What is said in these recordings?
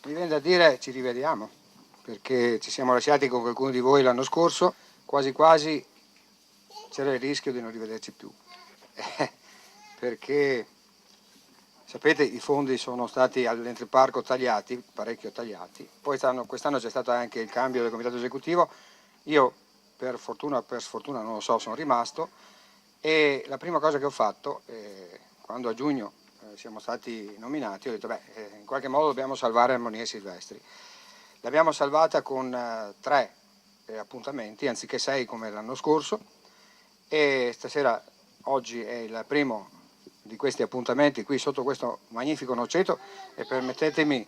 Mi viene da dire ci rivediamo, perché ci siamo lasciati con qualcuno di voi l'anno scorso, quasi quasi c'era il rischio di non rivederci più, perché sapete i fondi sono stati all'Ente Parco tagliati, parecchio tagliati, poi quest'anno c'è stato anche il cambio del comitato esecutivo, io per fortuna o per sfortuna non lo so, sono rimasto e la prima cosa che ho fatto, quando a giugno siamo stati nominati, ho detto in qualche modo dobbiamo salvare Armonie Silvestri. L'abbiamo salvata con 3 appuntamenti anziché 6 come l'anno scorso e stasera, oggi è il primo di questi appuntamenti qui sotto questo magnifico noceto e permettetemi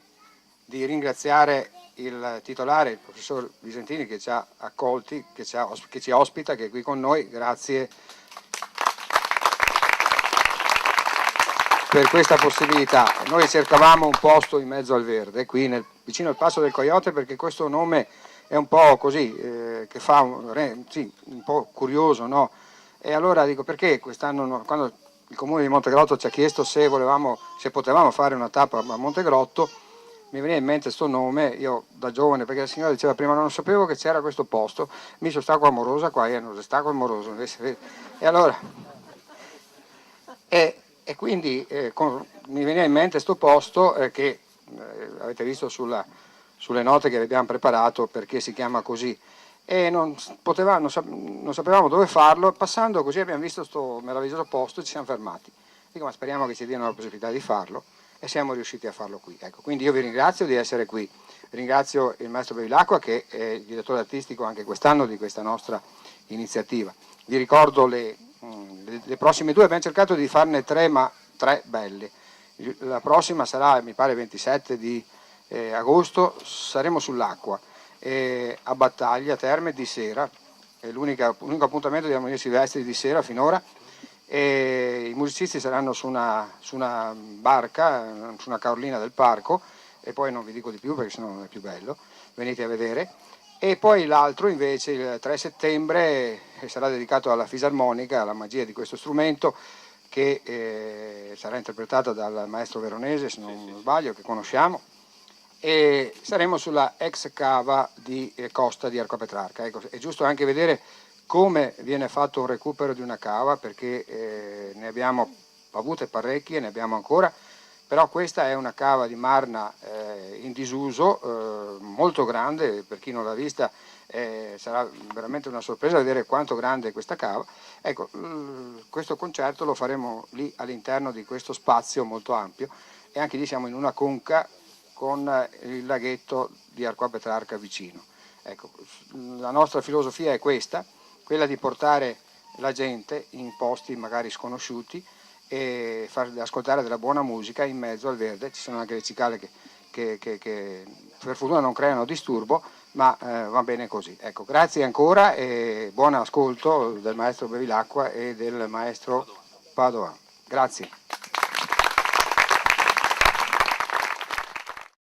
di ringraziare il titolare, il professor Visentini che ci ha accolti, che ci ospita, che è qui con noi, grazie per questa possibilità. Noi cercavamo un posto in mezzo al verde, qui vicino al Passo del Coyote, perché questo nome è un po' così, che fa un po' curioso, no? E allora dico perché quest'anno, quando il comune di Montegrotto ci ha chiesto se potevamo fare una tappa a Montegrotto, mi veniva in mente questo nome, io da giovane, perché la signora diceva prima non sapevo che c'era questo posto, mi sono stato amorosa qua, non sono stato amoroso, e allora... E quindi mi veniva in mente questo posto che avete visto sulle note che abbiamo preparato perché si chiama così e non sapevamo dove farlo, passando così abbiamo visto questo meraviglioso posto e ci siamo fermati. Dico ma speriamo che ci diano la possibilità di farlo e siamo riusciti a farlo qui. Ecco, quindi io vi ringrazio di essere qui, ringrazio il maestro Bevilacqua che è il direttore artistico anche quest'anno di questa nostra iniziativa. Vi ricordo le prossime 2, abbiamo cercato di farne 3, ma 3 belle. La prossima sarà, mi pare, 27 di agosto, saremo sull'acqua, a Battaglia Terme di sera, è l'unico appuntamento di Armonie Silvestri di sera finora, e i musicisti saranno su una barca, su una carolina del parco, e poi non vi dico di più perché sennò non è più bello, venite a vedere. E poi l'altro invece il 3 settembre sarà dedicato alla fisarmonica, alla magia di questo strumento che sarà interpretata dal maestro veronese, se non sbaglio, che conosciamo, e saremo sulla ex cava di Costa di Arco Petrarca. Ecco, è giusto anche vedere come viene fatto un recupero di una cava, perché ne abbiamo avute parecchie, ne abbiamo ancora, però questa è una cava di marna in disuso, molto grande, per chi non l'ha vista sarà veramente una sorpresa vedere quanto grande è questa cava. Ecco, questo concerto lo faremo lì all'interno di questo spazio molto ampio e anche lì siamo in una conca con il laghetto di Arquà Petrarca vicino. Ecco, la nostra filosofia è quella di portare la gente in posti magari sconosciuti e far ascoltare della buona musica in mezzo al verde. Ci sono anche le cicale che per fortuna non creano disturbo, ma va bene così. Ecco, grazie ancora e buon ascolto del maestro Bevilacqua e del maestro Padoan. Grazie.